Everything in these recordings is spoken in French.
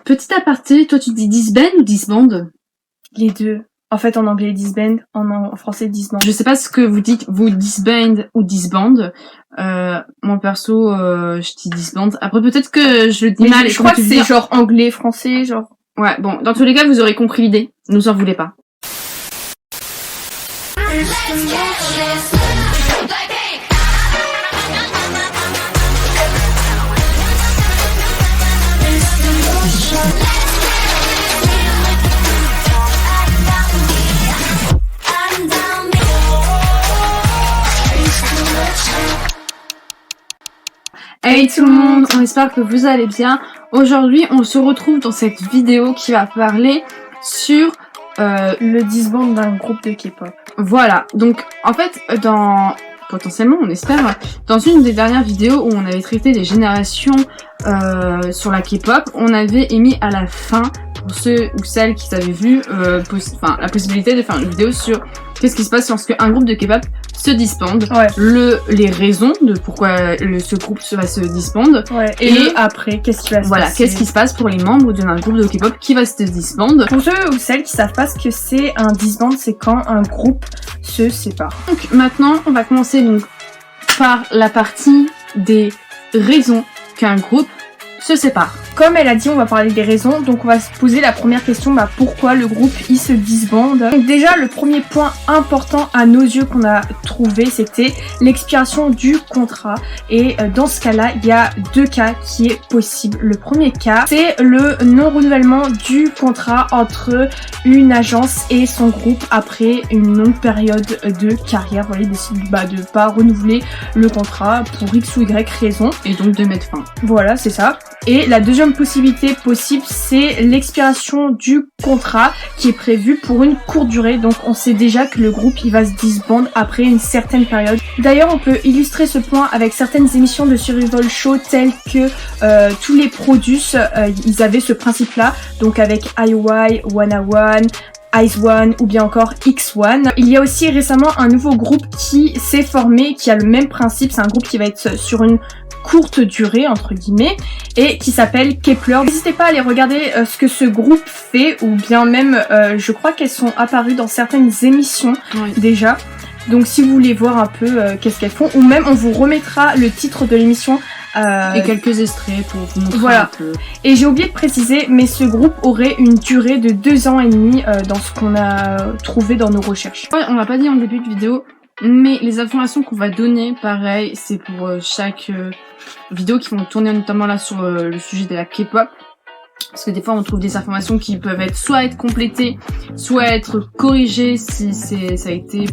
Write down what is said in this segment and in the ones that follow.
Petit aparté, toi tu dis disband ou disband? Les deux. En fait, en anglais, disband, en français, disband. Je sais pas ce que vous dites, vous disband ou disband. Moi perso, je dis disband. Après peut-être que je le dis mal. Je crois que c'est genre anglais, français, genre. Ouais, bon, dans tous les cas, vous aurez compris l'idée. Nous en voulez pas. Hey tout le monde, on espère que vous allez bien. Aujourd'hui, on se retrouve dans cette vidéo qui va parler sur le disband d'un groupe de K-pop. Voilà, donc en fait, potentiellement, on espère, dans une des dernières vidéos où on avait traité des générations sur la K-pop, on avait émis à la fin, pour ceux ou celles qui avaient vu, la possibilité de faire une vidéo sur qu'est-ce qui se passe lorsque un groupe de K-pop se disbande, ouais. Les raisons de pourquoi ce groupe va se disbande, ouais. Et après, qu'est-ce qui va se passer. Qu'est-ce qui se passe pour les membres d'un groupe de K-pop qui va se disbande. Pour ceux ou celles qui savent pas ce que c'est un disband, c'est quand un groupe se sépare. Donc maintenant, on va commencer donc par la partie des raisons qu'un groupe se sépare. Comme elle a dit, on va parler des raisons, donc on va se poser la première question, pourquoi le groupe il se disbande. Donc déjà, le premier point important à nos yeux qu'on a trouvé, c'était l'expiration du contrat. Et dans ce cas-là, il y a deux cas qui est possible. Le premier cas, c'est le non-renouvellement du contrat entre une agence et son groupe après une longue période de carrière. Voilà, ils décident de pas renouveler le contrat pour X ou Y raison. Et donc de mettre fin. Voilà, c'est ça. Et la deuxième possibilité possible, c'est l'expiration du contrat qui est prévu pour une courte durée. Donc on sait déjà que le groupe il va se disband après une certaine période. D'ailleurs, on peut illustrer ce point avec certaines émissions de survival show telles que tous les Produce, ils avaient ce principe-là. Donc avec IOI, 101, IZ*ONE ou bien encore X1. Il y a aussi récemment un nouveau groupe qui s'est formé, qui a le même principe. C'est un groupe qui va être sur une courte durée entre guillemets et qui s'appelle Kep1er. N'hésitez pas à aller regarder ce que ce groupe fait ou bien même je crois qu'elles sont apparues dans certaines émissions déjà. Donc si vous voulez voir un peu qu'est-ce qu'elles font, ou même on vous remettra le titre de l'émission et quelques extraits pour vous montrer un peu. Et j'ai oublié de préciser, mais ce groupe aurait une durée de 2 ans et demi dans ce qu'on a trouvé dans nos recherches. Ouais, on l'a pas dit en début de vidéo, mais les informations qu'on va donner, pareil, c'est pour chaque vidéo qui vont tourner notamment là sur le sujet de la K-pop. Parce que des fois on trouve des informations qui peuvent être soit être complétées, soit être corrigées si ça a été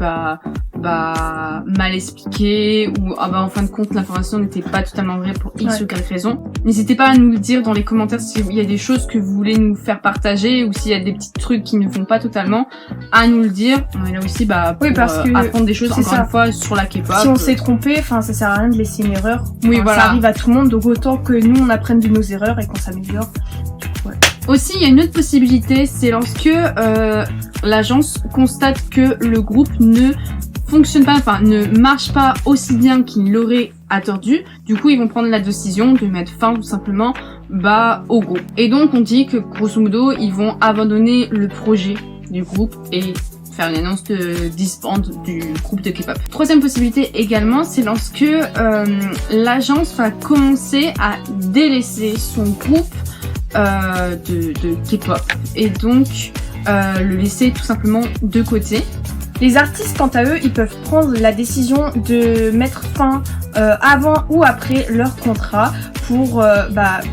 mal expliqué ou en fin de compte l'information n'était pas totalement vraie pour X ou Y raison. N'hésitez pas à nous le dire dans les commentaires s'il y a des choses que vous voulez nous faire partager ou s'il y a des petits trucs qui ne vont pas totalement, à nous le dire. On est là aussi pour parce que apprendre des choses encore une fois sur la K-pop. Si on s'est trompé, ça sert à rien de laisser une erreur. Voilà. Ça arrive à tout le monde, donc autant que nous on apprenne de nos erreurs et qu'on s'améliore. Ouais. Aussi, il y a une autre possibilité, c'est lorsque l'agence constate que le groupe ne fonctionne pas, ne marche pas aussi bien qu'il l'aurait attendu. Du coup, ils vont prendre la décision de mettre fin tout simplement au groupe. Et donc, on dit que grosso modo, ils vont abandonner le projet du groupe et faire une annonce de disband du groupe de K-pop. Troisième possibilité également, c'est lorsque l'agence va commencer à délaisser son groupe de K-pop et donc le laisser tout simplement de côté. Les artistes, quant à eux, ils peuvent prendre la décision de mettre fin avant ou après leur contrat pour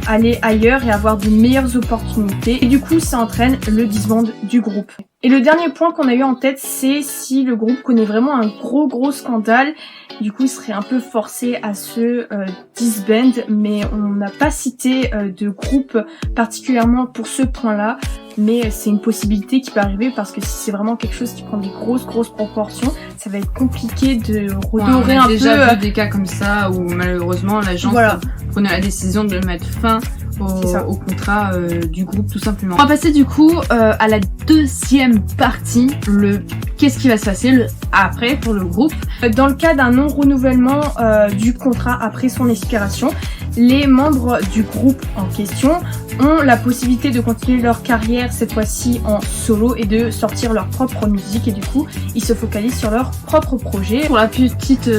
aller ailleurs et avoir de meilleures opportunités. Et du coup, ça entraîne le disband du groupe. Et le dernier point qu'on a eu en tête, c'est si le groupe connaît vraiment un gros scandale. Du coup, il serait un peu forcé à se disband, mais on n'a pas cité de groupe particulièrement pour ce point-là. Mais c'est une possibilité qui peut arriver parce que si c'est vraiment quelque chose qui prend des grosses proportions, ça va être compliqué de redorer un peu. On a déjà vu des cas comme ça où malheureusement l'agence prenait la décision de mettre fin au contrat du groupe tout simplement. On va passer du coup à la deuxième partie, le qu'est-ce qui va se passer le après pour le groupe. Dans le cas d'un non-renouvellement du contrat après son expiration, les membres du groupe en question ont la possibilité de continuer leur carrière cette fois-ci en solo et de sortir leur propre musique et du coup ils se focalisent sur leur propre projet. Pour la petite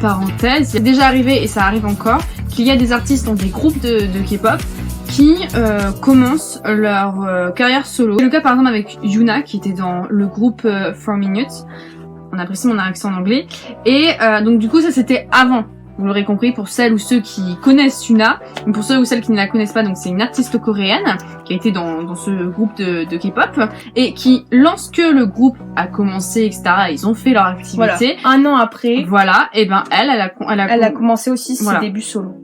parenthèse, c'est déjà arrivé et ça arrive encore qu'il y a des artistes dans des groupes de K-pop qui commencent leur carrière solo. C'est le cas par exemple avec Yuna qui était dans le groupe 4 Minutes. On apprécie mon accent en anglais. Et donc du coup ça c'était avant. Vous l'aurez compris, pour celles ou ceux qui connaissent Yuna, et pour ceux ou celles qui ne la connaissent pas, donc c'est une artiste coréenne qui a été dans ce groupe de K-pop et qui, lorsque le groupe a commencé, etc., ils ont fait leur activité. Voilà. Un an après. Voilà, et ben elle a commencé aussi ses débuts solo.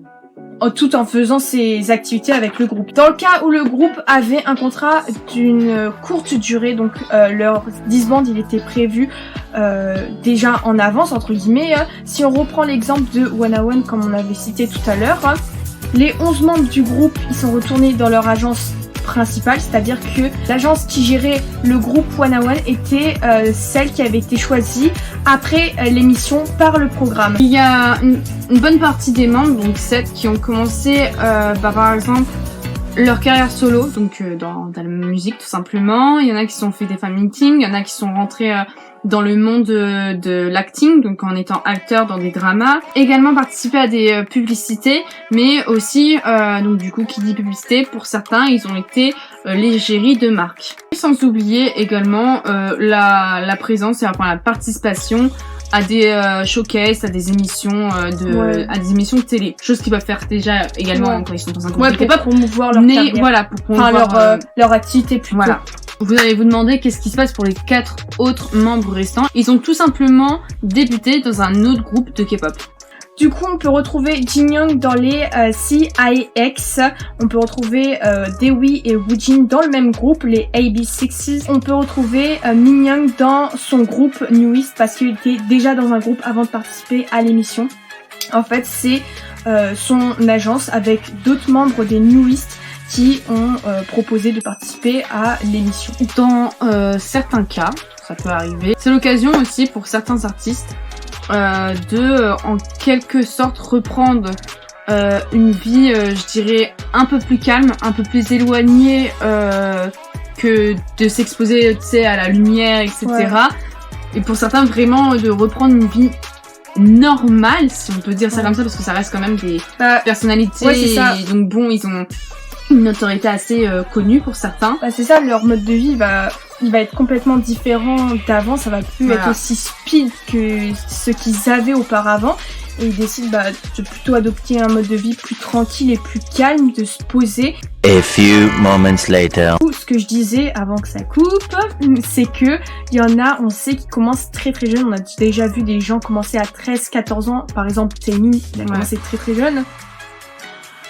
Tout en faisant ses activités avec le groupe. Dans le cas où le groupe avait un contrat d'une courte durée, donc leur disband il était prévu déjà en avance entre guillemets. Si on reprend l'exemple de Wanna One comme on avait cité tout à l'heure, les 11 membres du groupe ils sont retournés dans leur agence principale, c'est-à-dire que l'agence qui gérait le groupe Wanna One était celle qui avait été choisie après l'émission par le programme. Il y a une bonne partie des membres, donc 7, qui ont commencé par exemple leur carrière solo, donc dans la musique tout simplement. Il y en a qui se sont fait des fan meetings, il y en a qui sont rentrés dans le monde de l'acting, donc en étant acteur dans des dramas. Également participer à des publicités, mais aussi, donc du coup, qui dit publicité, pour certains, ils ont été l'égérie de marques. Sans oublier également la présence et enfin la participation à des showcases, à des émissions à des émissions de télé, chose qu'ils peuvent faire déjà également quand ils sont dans un groupe de K-pop, pour promouvoir leur carrière. Voilà, pour promouvoir leur activité plutôt. Voilà. Vous allez vous demander qu'est-ce qui se passe pour les 4 autres membres restants. Ils ont tout simplement débuté dans un autre groupe de K-pop. Du coup, on peut retrouver Jin Young dans les CIX. On peut retrouver Dewi et Woojin dans le même groupe, les AB6. On peut retrouver Min Young dans son groupe New East parce qu'il était déjà dans un groupe avant de participer à l'émission. En fait, c'est son agence avec d'autres membres des New East qui ont proposé de participer à l'émission. Dans certains cas, ça peut arriver. C'est l'occasion aussi pour certains artistes de, en quelque sorte, reprendre une vie, je dirais, un peu plus calme, un peu plus éloignée que de s'exposer, tu sais, à la lumière, etc. Ouais. Et pour certains, vraiment, de reprendre une vie normale, si on peut dire ça comme ça, parce que ça reste quand même des personnalités. Ouais, c'est ça. Et donc bon, ils ont une notoriété assez connue pour certains. C'est ça, leur mode de vie il va être complètement différent d'avant, ça va plus être aussi speed que ce qu'ils avaient auparavant. Et ils décident de plutôt adopter un mode de vie plus tranquille et plus calme, de se poser. A few moments later. Ce que je disais avant que ça coupe, c'est que il y en a, on sait, qui commencent très très jeunes. On a déjà vu des gens commencer à 13-14 ans. Par exemple, Taemin, il a commencé très très jeune.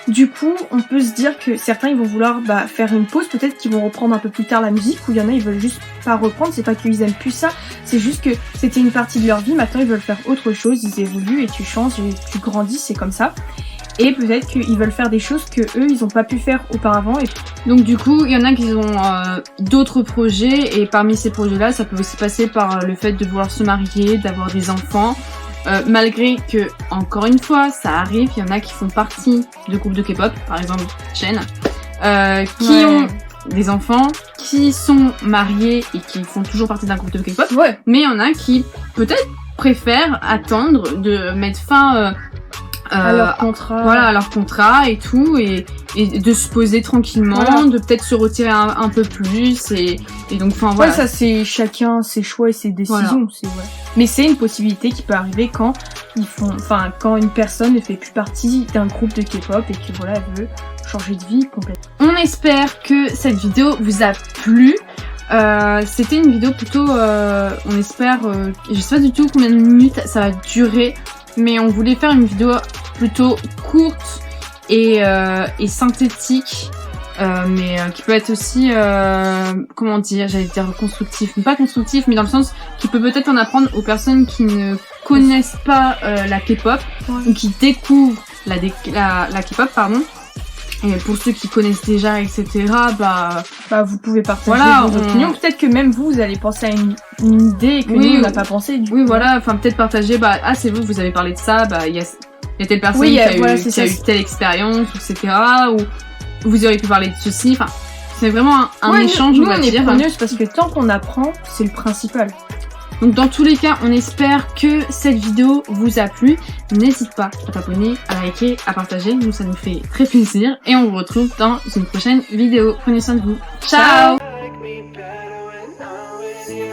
Du coup, on peut se dire que certains ils vont vouloir faire une pause, peut-être qu'ils vont reprendre un peu plus tard la musique, ou il y en a ils veulent juste pas reprendre, c'est pas qu'ils aiment plus ça, c'est juste que c'était une partie de leur vie, maintenant ils veulent faire autre chose, ils évoluent et tu changes et tu grandis, c'est comme ça. Et peut-être qu'ils veulent faire des choses que eux ils ont pas pu faire auparavant. Et donc du coup, il y en a qui ont d'autres projets, et parmi ces projets-là, ça peut aussi passer par le fait de vouloir se marier, d'avoir des enfants. Malgré que, encore une fois, ça arrive, il y en a qui font partie de groupes de K-pop, par exemple Chen, qui ont des enfants, qui sont mariés et qui font toujours partie d'un groupe de K-pop, mais il y en a qui peut-être préfèrent attendre de mettre fin à leur contrat. Voilà, à leur contrat et tout, et de se poser tranquillement, de peut-être se retirer un peu plus, et donc, enfin, voilà. Ça, c'est chacun ses choix et ses décisions, Mais c'est une possibilité qui peut arriver quand quand une personne ne fait plus partie d'un groupe de K-pop et que elle veut changer de vie complètement. On espère que cette vidéo vous a plu. C'était une vidéo plutôt, on espère, je sais pas du tout combien de minutes ça va durer, mais on voulait faire une vidéo plutôt courte et synthétique, mais qui peut être aussi, comment dire, j'allais dire constructif, mais pas constructif, mais dans le sens qui peut peut-être en apprendre aux personnes qui ne connaissent pas la K-pop, ou qui découvrent la K-pop, pardon. Et pour ceux qui connaissent déjà, etc., vous pouvez partager vos opinions. Peut-être que même vous allez penser à une idée que nous, on n'a pas pensé. Enfin, peut-être partager, c'est vous avez parlé de ça, il y a telle personne qui a eu telle expérience, etc., vous auriez pu parler de ceci, enfin, c'est vraiment un Ouais, échange, nous, on va on est dire. preneuse parce que tant qu'on apprend, c'est le principal. Donc dans tous les cas, on espère que cette vidéo vous a plu. N'hésite pas à t'abonner, à liker, à partager. Nous, ça nous fait très plaisir. Et on vous retrouve dans une prochaine vidéo. Prenez soin de vous. Ciao. Make me better when I'm with you.